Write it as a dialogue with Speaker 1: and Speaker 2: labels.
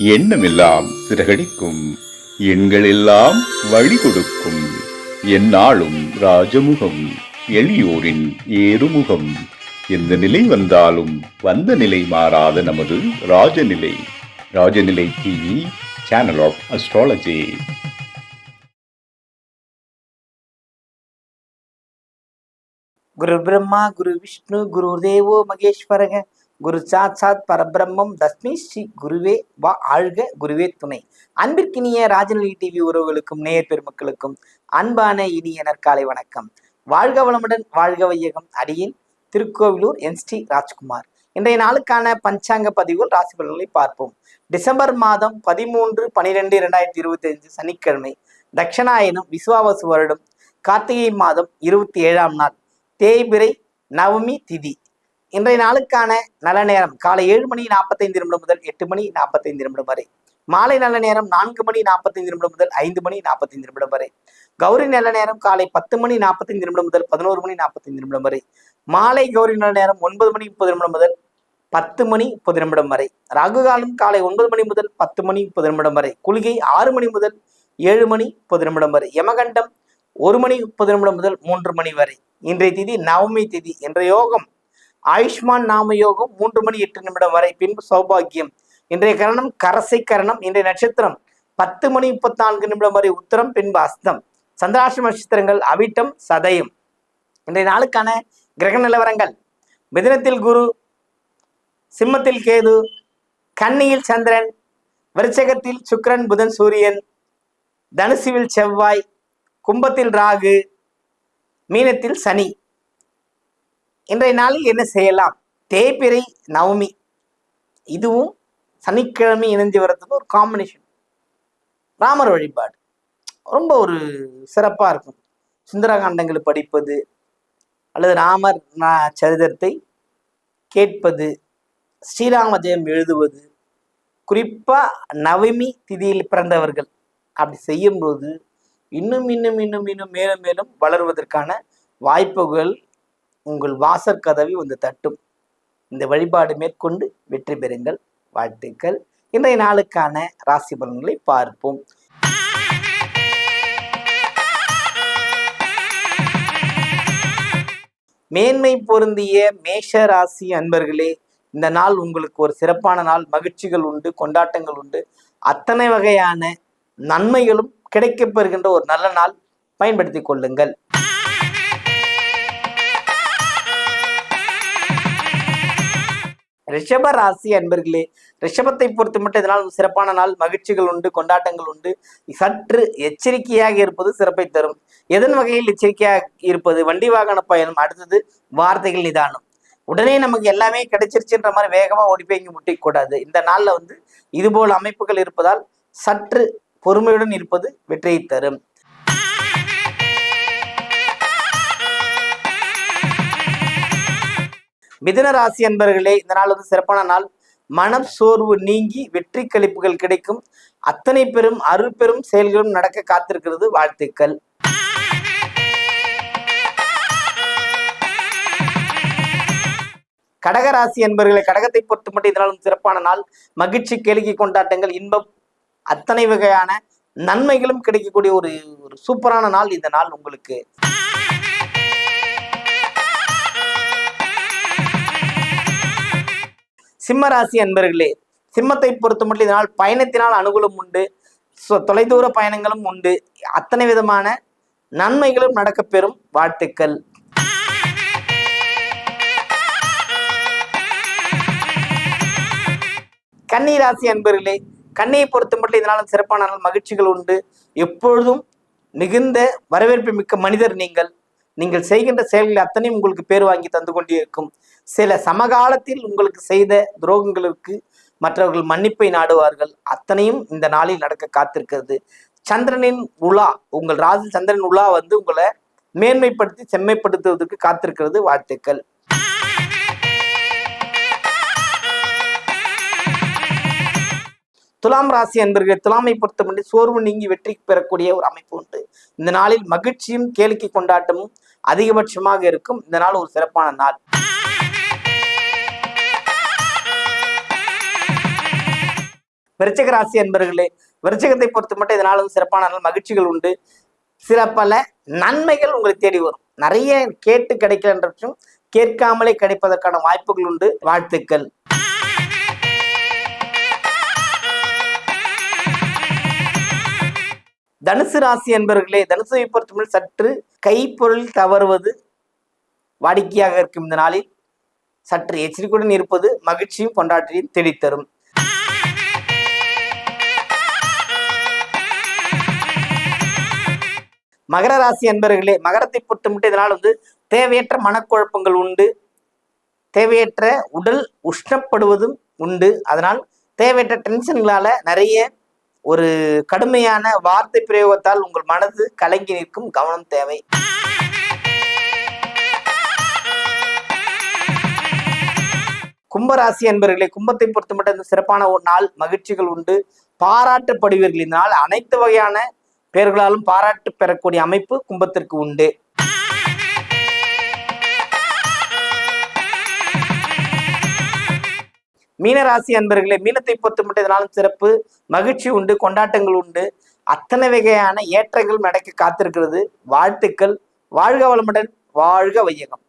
Speaker 1: எண்ணமெல்லாம் சிறகடிக்கும், எண்களெல்லாம் வழி கொடுக்கும், எந்நாளும் ராஜமுகம், எளியோரின் ஏறுமுகம். எந்த நிலை வந்தாலும் வந்த நிலை மாறாத நமது Rajanilai. Rajanilai TV, channel of astrology.
Speaker 2: குரு பிரம்மா, குரு விஷ்ணு, குரு தேவோ மகேஸ்வரக, குரு சாட்சாத் பரபிரம்மம் தஸ்மை ஸ்ரீ குருவே வா ஆழ்க, குருவே துணை. அன்பிற்கினிய ராஜநிலை டிவி உறவுகளுக்கும் நேயர் பெருமக்களுக்கும் அன்பான இனிய நற்காலை வணக்கம். வாழ்க வளமுடன், வாழ்க வையகம். அடியின் திருக்கோவிலூர் என்.ஸ்ரீ ராஜ்குமார். இன்றைய நாளுக்கான பஞ்சாங்க பதிவுகள் ராசி பலன்களை பார்ப்போம். டிசம்பர் மாதம் 13/12/2025 சனிக்கிழமை, தட்சணாயனம் விசுவாவசு வருடம் கார்த்திகை மாதம் 27ஆம் நாள், தேய்பிறை நவமி திதி. இன்றைய நாளுக்கான நல்ல நேரம் காலை 7:45 முதல் 8:45 வரை. மாலை நல்ல நேரம் 4:45 முதல் 5:45 வரை. கௌரி நல்ல நேரம் காலை 10:45 முதல் 11:45 வரை. மாலை கௌரி நல்ல நேரம் 9:30 முதல் 10:30 வரை. ராகுகாலம் காலை 9 மணி முதல் 10:30 வரை. குளிகை 6 மணி முதல் 7:30 வரை. யமகண்டம் 1:30 முதல் 3 மணி வரை. இன்றைய திதி நவமி திதி. இன்றைய யோகம் ஆயுஷ்மான் நாம யோகம் 3:08 வரை. பின்பு சௌபாகியம். இன்றைய கரணம் கரசை கரணம். இன்றைய நட்சத்திரம் 10:34 வரை உத்தரம், பின்பு அஸ்தம். சந்திராஷ்டம நட்சத்திரங்கள் அவிட்டம், சதயம். இன்றைய நாளுக்கான கிரக நிலவரங்கள்: மிதுனத்தில் குரு, சிம்மத்தில் கேது, கன்னியில் சந்திரன், விருச்சகத்தில் சுக்கிரன் புதன் சூரியன், தனுசுவில் செவ்வாய், கும்பத்தில் ராகு, மீனத்தில் சனி. இன்றைய நாளில் என்ன செய்யலாம்? தேய்பிறை நவமி, இதுவும் சனிக்கிழமை இணைஞ்சு வர்றதுக்கு ஒரு காம்பினேஷன். ராமர் வழிபாடு ரொம்ப ஒரு சிறப்பாக இருக்கும். சுந்தரகாண்டங்களை படிப்பது அல்லது ராமர் சரித்திரத்தை கேட்பது, ஸ்ரீராம ஜெயம் எழுதுவது, குறிப்பாக நவமி திதியில் பிறந்தவர்கள் அப்படி செய்யும்போது இன்னும் இன்னும் இன்னும் இன்னும் மேலும் மேலும் வளருவதற்கான வாய்ப்புகள் உங்கள் வாசற்கதவி வந்து தட்டும். இந்த வழிபாடு மேற்கொண்டு வெற்றி பெறுங்கள். வாழ்த்துக்கள். இன்றைய நாளுக்கான ராசி பலன்களை பார்ப்போம். மேன்மை பொருந்திய மேஷ ராசி அன்பர்களே, இந்த நாள் உங்களுக்கு ஒரு சிறப்பான நாள். மகிழ்ச்சிகள் உண்டு, கொண்டாட்டங்கள் உண்டு, அத்தனை வகையான நன்மைகளும் கிடைக்கப் பெறுகின்ற ஒரு நல்ல நாள். பயன்படுத்திக் கொள்ளுங்கள். ரிஷப ராசி அன்பர்களே, ரிஷபத்தை பொறுத்து மட்டும் இதனால் சிறப்பான நாள். மகிழ்ச்சிகள் உண்டு, கொண்டாட்டங்கள் உண்டு. சற்று எச்சரிக்கையாக இருப்பது சிறப்பை தரும். எதன் வகையில் எச்சரிக்கையாக இருப்பது? வண்டி வாகன பயணம், அடுத்தது வார்த்தைகள் நிதானம். உடனே நமக்கு எல்லாமே கிடைச்சிருச்சுன்ற மாதிரி வேகமா ஓடி போய் இங்கே முட்டிக்கூடாது. இந்த நாள்ல இதுபோல் அமைப்புகள் இருப்பதால் சற்று பொறுமையுடன் இருப்பது வெற்றியை தரும். மிதுன ராசி அன்பர்களே, இந்த நாள் சிறப்பான நாள். மனம் சோர்வு நீங்கி வெற்றி கழிப்புகள் கிடைக்கும். அத்தனை பெரும் அருள் பெரும் செயல்களும் நடக்க காத்திருக்கிறது. வாழ்த்துக்கள். கடகராசி அன்பர்களே, கடகத்தை பொறுத்து மட்டும் இதனாலும் சிறப்பான நாள். மகிழ்ச்சி, கேளிக்கை, கொண்டாட்டங்கள், இன்பம், அத்தனை வகையான நன்மைகளும் கிடைக்கக்கூடிய ஒரு சூப்பரான நாள் இந்த நாள் உங்களுக்கு. சிம்ம ராசி அன்பர்களே, சிம்மத்தை பொறுத்த மட்டும் இதனால் பயணத்தினால் அனுகூலம் உண்டு, தொலைதூர பயணங்களும் உண்டு, அத்தனை விதமான நன்மைகளும் நடக்கப்பெறும். வாழ்த்துக்கள். கன்னி ராசி அன்பர்களே, கன்னியை பொறுத்த மட்டும் இதனாலும் சிறப்பான நாள். மகிழ்ச்சிகள் உண்டு, எப்பொழுதும் மிகுந்த வரவேற்பு மிக்க மனிதர் நீங்கள். நீங்கள் செய்கின்ற செயல்கள் அத்தனையும் உங்களுக்கு பேர் வாங்கி தந்து கொண்டே இருக்கும். சில சமகாலத்தில் உங்களுக்கு செய்த துரோகங்களுக்கு மற்றவர்கள் மன்னிப்பை நாடுவார்கள். அத்தனையும் இந்த நாளில் நடக்க காத்திருக்கிறது. சந்திரனின் உலா, உங்கள் ராசி சந்திரன் உலா உங்களை மேன்மைப்படுத்தி செம்மைப்படுத்துவதற்கு காத்திருக்கிறது. வாழ்த்துக்கள். துலாம் ராசி அன்பர்கள், துலாமை பொறுத்தமட்டி சோர்வு நீங்கி வெற்றி பெறக்கூடிய ஒரு அமைப்பு உண்டு. இந்த நாளில் மகிழ்ச்சியும் கேளிக்கை கொண்டாட்டமும் அதிகபட்சமாக இருக்கும். இந்த நாள் ஒரு சிறப்பான நாள். விருச்சிக ராசி அன்பர்களே, விருச்சிகத்தை பொறுத்த மட்டும் இதனால வந்து சிறப்பான நாள், மகிழ்ச்சிகள் உண்டு. சில பல நன்மைகள் உங்களை தேடி வரும். நிறைய கேட்டு கிடைக்கலன்றச்சும் கேட்காமலே கிடைப்பதற்கான வாய்ப்புகள் உண்டு. வாழ்த்துக்கள். தனுசு ராசி அன்பர்களே, தனுசுவை பொறுத்தவரை சற்று கைப்பொருள் தவறுவது வாடிக்கையாக இருக்கும். இந்த நாளில் சற்று எச்சரிக்கையுடன் இருப்பது மகிழ்ச்சியும் கொண்டாட்டத்தையும் தேடித்தரும். மகர ராசி அன்பர்களே, மகரத்தை பொறுத்தமட்டு இதனால் வந்து தேவையற்ற மனக்குழப்பங்கள் உண்டு. தேவையற்ற உடல் உஷ்ணப்படுவதும் உண்டு. அதனால் தேவையற்ற டென்ஷன்களால நிறைய ஒரு கடுமையான வார்த்தை பிரயோகத்தால் உங்கள் மனது கலங்கி நிற்கும். கவனம் தேவை. கும்பராசி அன்பர்களே, கும்பத்தை பொறுத்த மட்டும் இந்த சிறப்பான ஒரு நாள், மகிழ்ச்சிகள் உண்டு. பாராட்டப்படுவீர்கள். இந்த நாள் அனைத்து வகையான பேர்களாலும் பாராட்டு பெறக்கூடிய அமைப்பு கும்பத்திற்கு உண்டு. மீனராசி அன்பர்களே, மீனத்தை பொறுத்த மட்டும் இதனாலும் சிறப்பு, மகிழ்ச்சி உண்டு, கொண்டாட்டங்கள் உண்டு. அத்தனை வகையான ஏற்றங்கள் நடக்க காத்திருக்கிறது. வாழ்த்துக்கள். வாழ்க வளமுடன், வாழ்க வையகம்.